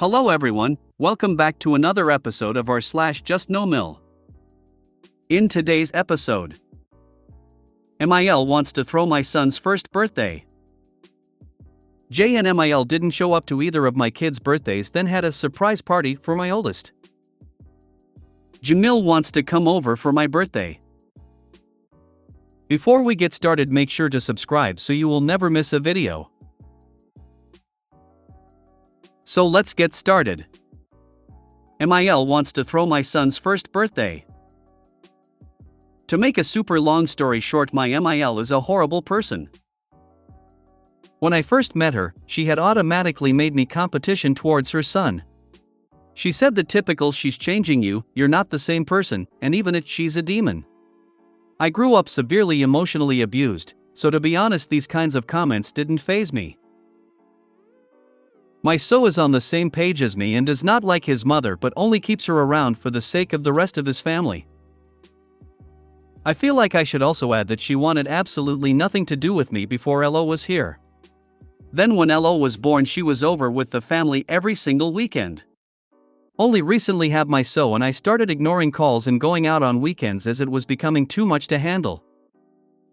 Hello everyone, welcome back to another episode of r/slash JustNoMil. In today's episode, MIL wants to throw my son's first birthday. J and MIL didn't show up to either of my kids' birthdays, then had a surprise party for my oldest. JustNoMil wants to come over for my birthday. Before we get started, make sure to subscribe so you will never miss a video. So let's get started. MIL wants to throw my son's first birthday. To make a super long story short, my MIL is a horrible person. When I first met her, she had automatically made me competition towards her son. She said the typical "she's changing you, you're not the same person," and even she's a demon. I grew up severely emotionally abused, so to be honest, these kinds of comments didn't faze me. My son is on the same page as me and does not like his mother, but only keeps her around for the sake of the rest of his family. I feel like I should also add that she wanted absolutely nothing to do with me before Elo was here. Then when Elo was born, she was over with the family every single weekend. Only recently have my son and I started ignoring calls and going out on weekends as it was becoming too much to handle.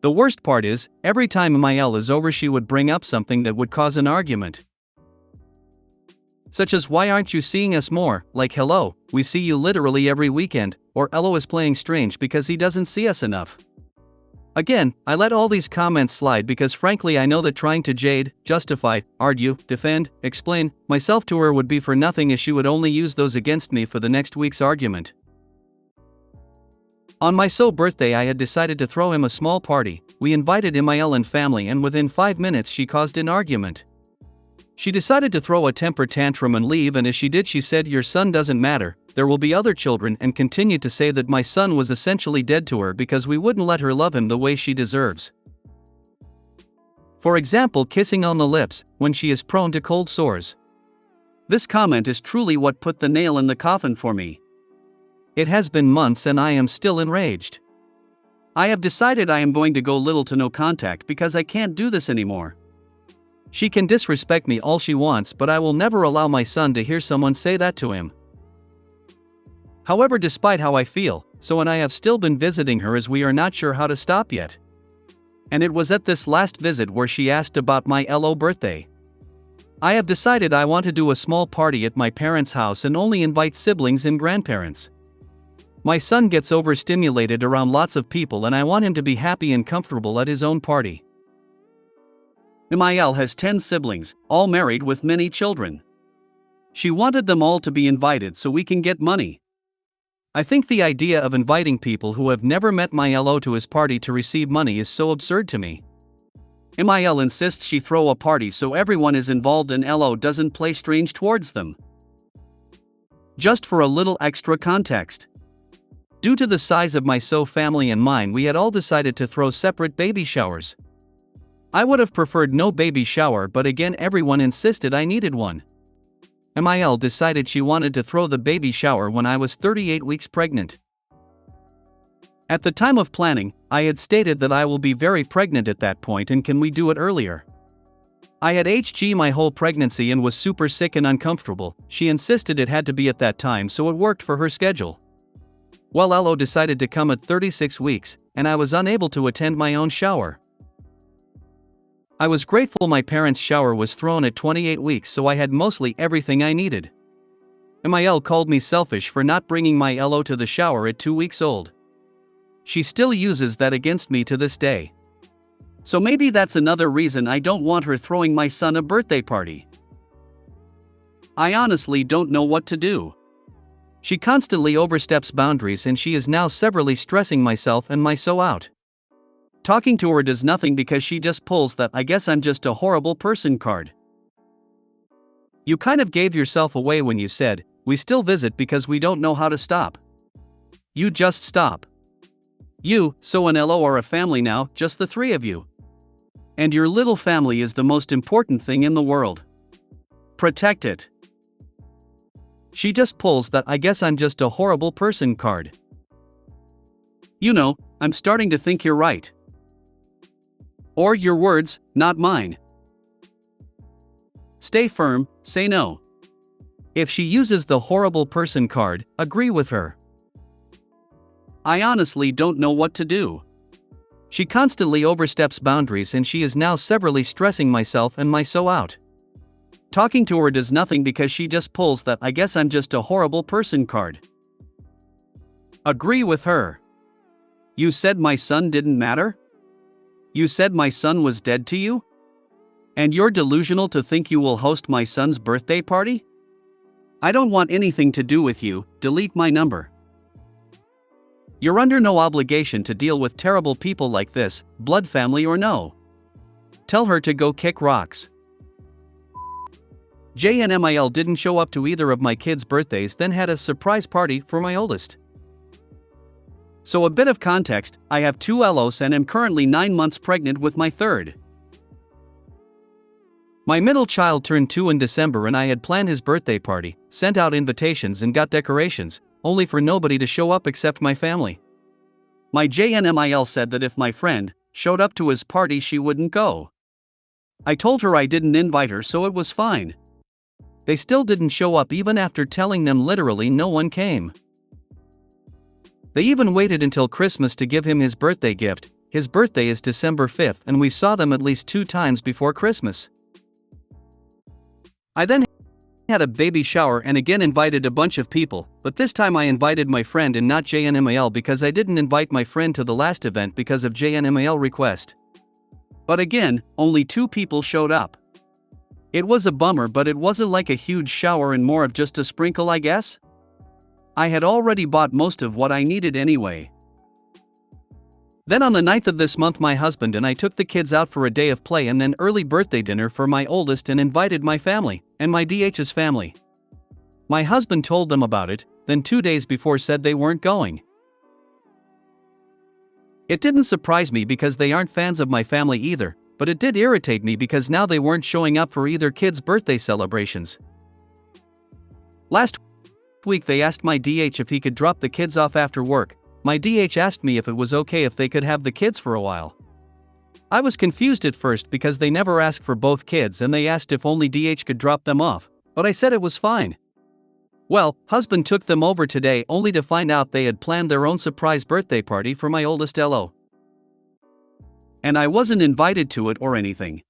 The worst part is, every time MIL is over, she would bring up something that would cause an argument. Such as, "Why aren't you seeing us more?" Like, "Hello, we see you literally every weekend," or "Elo is playing strange because he doesn't see us enough." Again, I let all these comments slide because frankly I know that trying to justify, argue, defend, explain myself to her would be for nothing, as she would only use those against me for the next week's argument. On my son's birthday, I had decided to throw him a small party. We invited MIL and family, and within 5 minutes she caused an argument. She decided to throw a temper tantrum and leave, and as she did, she said, "Your son doesn't matter, there will be other children," and continued to say that my son was essentially dead to her because we wouldn't let her love him the way she deserves. For example, kissing on the lips, when she is prone to cold sores. This comment is truly what put the nail in the coffin for me. It has been months and I am still enraged. I have decided I am going to go little to no contact because I can't do this anymore. She can disrespect me all she wants, but I will never allow my son to hear someone say that to him. However, despite how I feel, so and I have still been visiting her as we are not sure how to stop yet. And it was at this last visit where she asked about my Elo birthday. I have decided I want to do a small party at my parents' house and only invite siblings and grandparents. My son gets overstimulated around lots of people and I want him to be happy and comfortable at his own party. MIL has 10 siblings, all married with many children. She wanted them all to be invited so we can get money. I think the idea of inviting people who have never met my Elo to his party to receive money is so absurd to me. MIL insists she throw a party so everyone is involved and Elo doesn't play strange towards them. Just for a little extra context. Due to the size of my son's family and mine, we had all decided to throw separate baby showers. I would have preferred no baby shower, but again everyone insisted I needed one. MIL decided she wanted to throw the baby shower when I was 38 weeks pregnant. At the time of planning, I had stated that I will be very pregnant at that point and can we do it earlier. I had HG my whole pregnancy and was super sick and uncomfortable. She insisted it had to be at that time, so it worked for her schedule. Well, Elo decided to come at 36 weeks, and I was unable to attend my own shower. I was grateful my parents' shower was thrown at 28 weeks, so I had mostly everything I needed. MIL called me selfish for not bringing my Elo to the shower at 2 weeks old. She still uses that against me to this day. So maybe that's another reason I don't want her throwing my son a birthday party. I honestly don't know what to do. She constantly oversteps boundaries and she is now severely stressing myself and my son out. Talking to her does nothing because she just pulls that "I guess I'm just a horrible person" card. You kind of gave yourself away when you said, "We still visit because we don't know how to stop." You just stop. You, so and Elo are a family now, just the three of you. And your little family is the most important thing in the world. Protect it. She just pulls that "I guess I'm just a horrible person" card. You know, I'm starting to think you're right. Or your words, not mine. Stay firm, say no. If she uses the horrible person card, agree with her. I honestly don't know what to do. She constantly oversteps boundaries and she is now severely stressing myself and my so out. Talking to her does nothing because she just pulls that I guess I'm just a horrible person card. Agree with her. You said my son didn't matter? You said my son was dead to you? And you're delusional to think you will host my son's birthday party? I don't want anything to do with you, delete my number. You're under no obligation to deal with terrible people like this, blood family or no. Tell her to go kick rocks. JustNoMil didn't show up to either of my kids' birthdays, then had a surprise party for my oldest. So a bit of context, I have 2 LOs and am currently 9 months pregnant with my third. My middle child turned 2 in December and I had planned his birthday party, sent out invitations and got decorations, only for nobody to show up except my family. My JustNoMil said that if my friend showed up to his party she wouldn't go. I told her I didn't invite her so it was fine. They still didn't show up even after telling them literally no one came. They even waited until Christmas to give him his birthday gift. His birthday is December 5th and we saw them at least 2 times before Christmas. I then had a baby shower and again invited a bunch of people, but this time I invited my friend and not JustNoMil because I didn't invite my friend to the last event because of JustNoMil request. But again, only 2 people showed up. It was a bummer, but it wasn't like a huge shower and more of just a sprinkle, I guess. I had already bought most of what I needed anyway. Then on the 9th of this month my husband and I took the kids out for a day of play and then early birthday dinner for my oldest and invited my family, and my DH's family. My husband told them about it, then 2 days before said they weren't going. It didn't surprise me because they aren't fans of my family either, but it did irritate me because now they weren't showing up for either kids' birthday celebrations. Last week they asked my DH if he could drop the kids off after work. My DH asked me if it was okay if they could have the kids for a while. I was confused at first because they never asked for both kids and they asked if only DH could drop them off, but I said it was fine. Well, husband took them over today only to find out they had planned their own surprise birthday party for my oldest LO. And I wasn't invited to it or anything.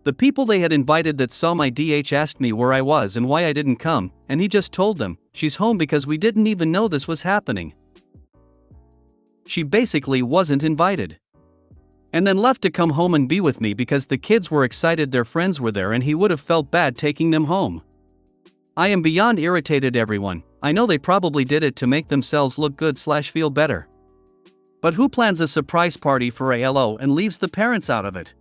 The people they had invited that saw my DH asked me where I was and why I didn't come, and he just told them, she's home because we didn't even know this was happening. She basically wasn't invited. And then left to come home and be with me because the kids were excited their friends were there and he would have felt bad taking them home. I am beyond irritated everyone. I know they probably did it to make themselves look good / feel better. But who plans a surprise party for a LO and leaves the parents out of it?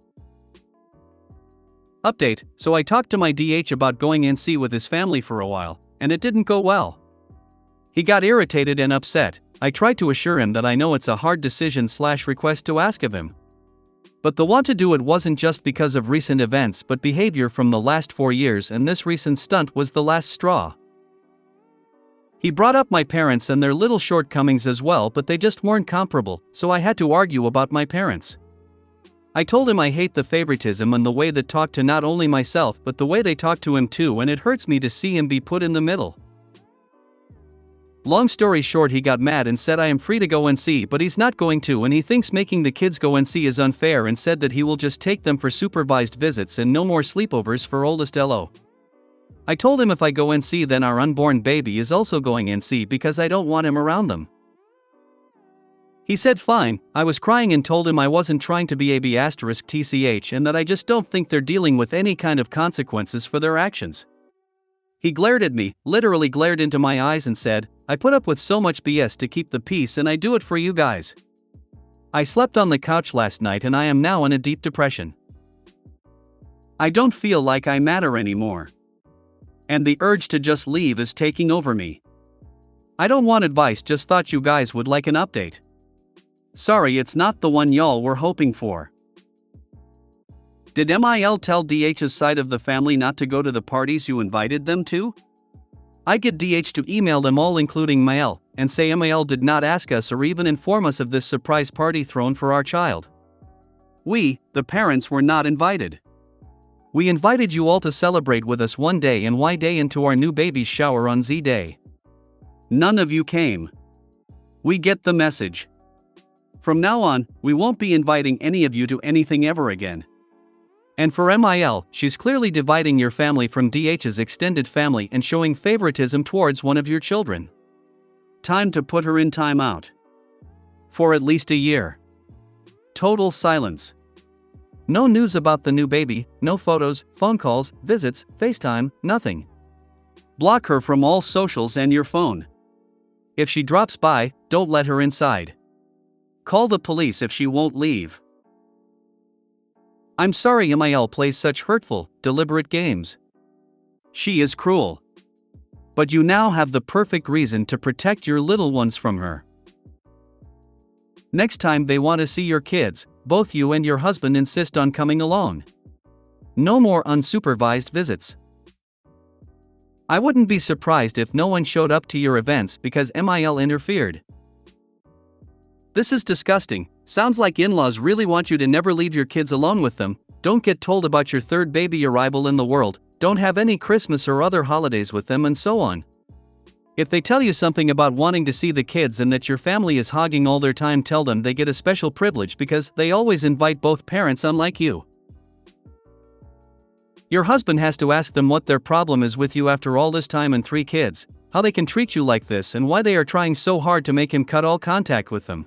Update, so I talked to my DH about going NC with his family for a while, and it didn't go well. He got irritated and upset. I tried to assure him that I know it's a hard decision / request to ask of him. But the want to do it wasn't just because of recent events but behavior from the last 4 years, and this recent stunt was the last straw. He brought up my parents and their little shortcomings as well, but they just weren't comparable, so I had to argue about my parents. I told him I hate the favoritism and the way they talk to not only myself but the way they talk to him too, and it hurts me to see him be put in the middle. Long story short, he got mad and said I am free to go and see, but he's not going to, and he thinks making the kids go and see is unfair and said that he will just take them for supervised visits and no more sleepovers for oldest LO. I told him if I go and see then our unborn baby is also going and see because I don't want him around them. He said fine. I was crying and told him I wasn't trying to be *TCH and that I just don't think they're dealing with any kind of consequences for their actions. He glared at me, literally glared into my eyes and said, I put up with so much BS to keep the peace and I do it for you guys. I slept on the couch last night and I am now in a deep depression. I don't feel like I matter anymore. And the urge to just leave is taking over me. I don't want advice, just thought you guys would like an update. Sorry, it's not the one y'all were hoping for. Did MIL tell DH's side of the family not to go to the parties you invited them to? I get DH to email them all including MIL, and say MIL did not ask us or even inform us of this surprise party thrown for our child. We, the parents, were not invited. We invited you all to celebrate with us one day and Y day into our new baby's shower on Z day. None of you came. We get the message. From now on, we won't be inviting any of you to anything ever again. And for MIL, she's clearly dividing your family from DH's extended family and showing favoritism towards one of your children. Time to put her in timeout. For at least a year. Total silence. No news about the new baby, no photos, phone calls, visits, FaceTime, nothing. Block her from all socials and your phone. If she drops by, don't let her inside. Call the police if she won't leave. I'm sorry MIL plays such hurtful, deliberate games. She is cruel. But you now have the perfect reason to protect your little ones from her. Next time they want to see your kids, both you and your husband insist on coming along. No more unsupervised visits. I wouldn't be surprised if no one showed up to your events because MIL interfered. This is disgusting. Sounds like in-laws really want you to never leave your kids alone with them, don't get told about your third baby arrival in the world, don't have any Christmas or other holidays with them and so on. If they tell you something about wanting to see the kids and that your family is hogging all their time, tell them they get a special privilege because they always invite both parents unlike you. Your husband has to ask them what their problem is with you after all this time and 3 kids, how they can treat you like this and why they are trying so hard to make him cut all contact with them.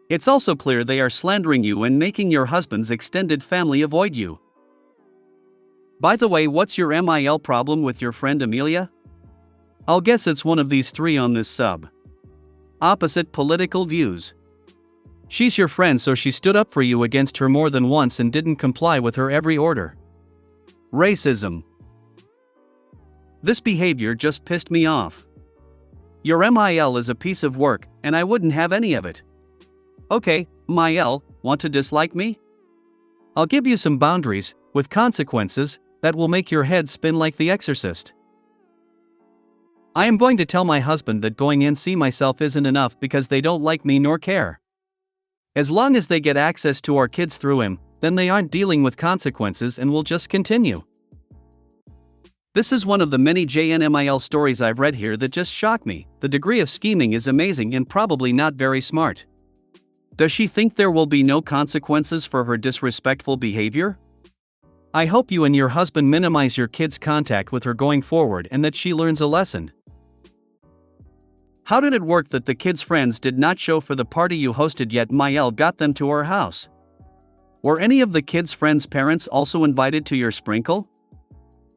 It's also clear they are slandering you and making your husband's extended family avoid you. By the way, what's your MIL problem with your friend Amelia? I'll guess it's one of these 3 on this sub. Opposite political views. She's your friend, so she stood up for you against her more than once and didn't comply with her every order. Racism. This behavior just pissed me off. Your MIL is a piece of work, and I wouldn't have any of it. Okay, MIL, want to dislike me? I'll give you some boundaries, with consequences, that will make your head spin like The Exorcist. I am going to tell my husband that going in see myself isn't enough because they don't like me nor care. As long as they get access to our kids through him, then they aren't dealing with consequences and will just continue. This is one of the many JNMIL stories I've read here that just shock me. The degree of scheming is amazing and probably not very smart. Does she think there will be no consequences for her disrespectful behavior? I hope you and your husband minimize your kids' contact with her going forward and that she learns a lesson. How did it work that the kids' friends did not show for the party you hosted yet MIL got them to our house? Were any of the kids' friends' parents also invited to your sprinkle?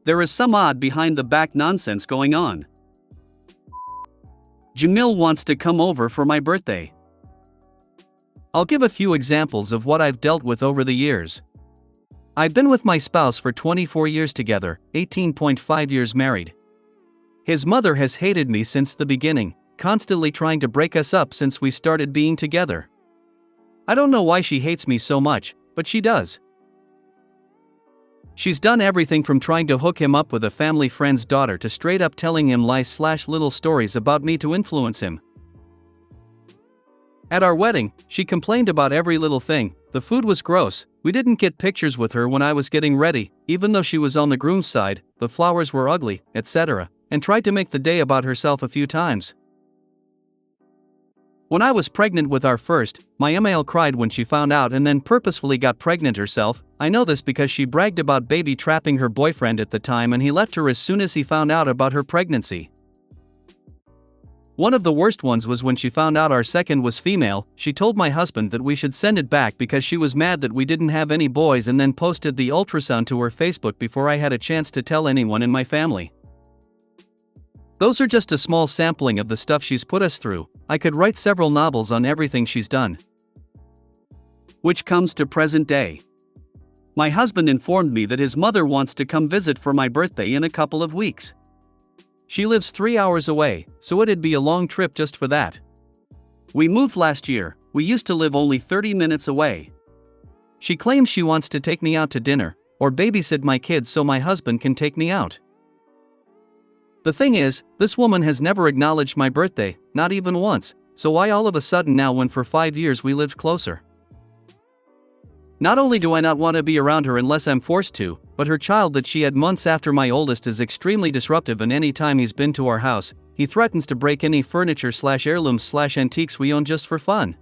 There is some odd behind the back nonsense going on. Jamil wants to come over for my birthday. I'll give a few examples of what I've dealt with over the years. I've been with my spouse for 24 years together, 18.5 years married. His mother has hated me since the beginning, constantly trying to break us up since we started being together. I don't know why she hates me so much, but she does. She's done everything from trying to hook him up with a family friend's daughter to straight up telling him lies/little stories about me to influence him. At our wedding, she complained about every little thing. The food was gross, we didn't get pictures with her when I was getting ready, even though she was on the groom's side, the flowers were ugly, etc., and tried to make the day about herself a few times. When I was pregnant with our first, my MIL cried when she found out and then purposefully got pregnant herself. I know this because she bragged about baby trapping her boyfriend at the time and he left her as soon as he found out about her pregnancy. One of the worst ones was when she found out our second was female. She told my husband that we should send it back because she was mad that we didn't have any boys and then posted the ultrasound to her Facebook before I had a chance to tell anyone in my family. Those are just a small sampling of the stuff she's put us through. I could write several novels on everything she's done. Which comes to present day. My husband informed me that his mother wants to come visit for my birthday in a couple of weeks. She lives 3 hours away, so it'd be a long trip just for that. We moved last year, we used to live only 30 minutes away. She claims she wants to take me out to dinner, or babysit my kids so my husband can take me out. The thing is, this woman has never acknowledged my birthday, not even once, so why all of a sudden now when for 5 years we lived closer? Not only do I not want to be around her unless I'm forced to, but her child that she had months after my oldest is extremely disruptive, and any time he's been to our house, he threatens to break any furniture/heirlooms/antiques we own just for fun.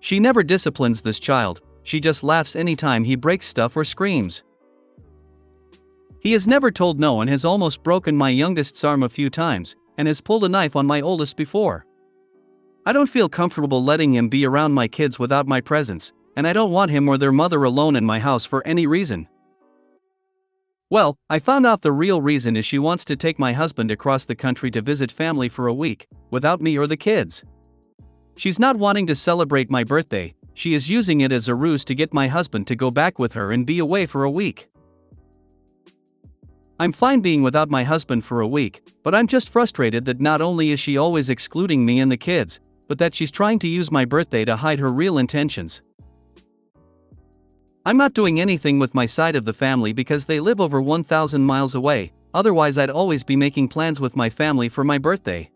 She never disciplines this child, she just laughs anytime he breaks stuff or screams. He has never told no and has almost broken my youngest's arm a few times, and has pulled a knife on my oldest before. I don't feel comfortable letting him be around my kids without my presence, and I don't want him or their mother alone in my house for any reason. Well, I found out the real reason is she wants to take my husband across the country to visit family for a week, without me or the kids. She's not wanting to celebrate my birthday, she is using it as a ruse to get my husband to go back with her and be away for a week. I'm fine being without my husband for a week, but I'm just frustrated that not only is she always excluding me and the kids, but that she's trying to use my birthday to hide her real intentions. I'm not doing anything with my side of the family because they live over 1,000 miles away, otherwise I'd always be making plans with my family for my birthday.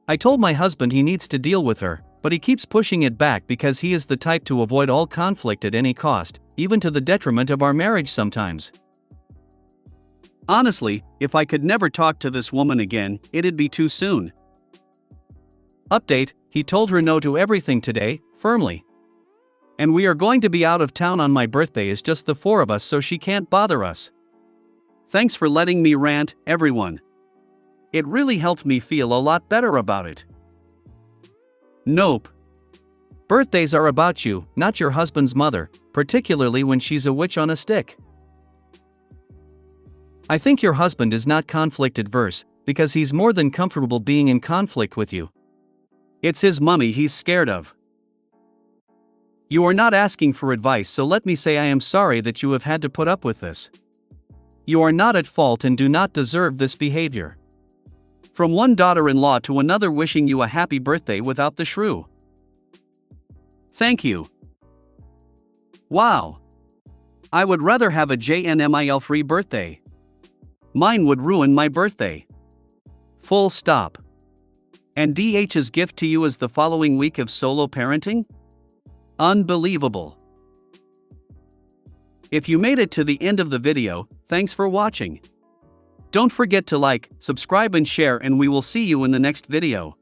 I told my husband he needs to deal with her, but he keeps pushing it back because he is the type to avoid all conflict at any cost, even to the detriment of our marriage sometimes. Honestly, if I could never talk to this woman again, it'd be too soon. Update, he told her no to everything today, firmly. And we are going to be out of town on my birthday as just the four of us, so she can't bother us. Thanks for letting me rant, everyone. It really helped me feel a lot better about it. Nope. Birthdays are about you, not your husband's mother, particularly when she's a witch on a stick. I think your husband is not conflict adverse, because he's more than comfortable being in conflict with you. It's his mummy he's scared of. You are not asking for advice, so let me say I am sorry that you have had to put up with this. You are not at fault and do not deserve this behavior. From one daughter-in-law to another, wishing you a happy birthday without the shrew. Thank you. Wow. I would rather have a JustNoMil-free birthday. Mine would ruin my birthday. Full stop. And DH's gift to you is the following week of solo parenting? Unbelievable. If you made it to the end of the video, thanks for watching. Don't forget to like, subscribe and share, and we will see you in the next video.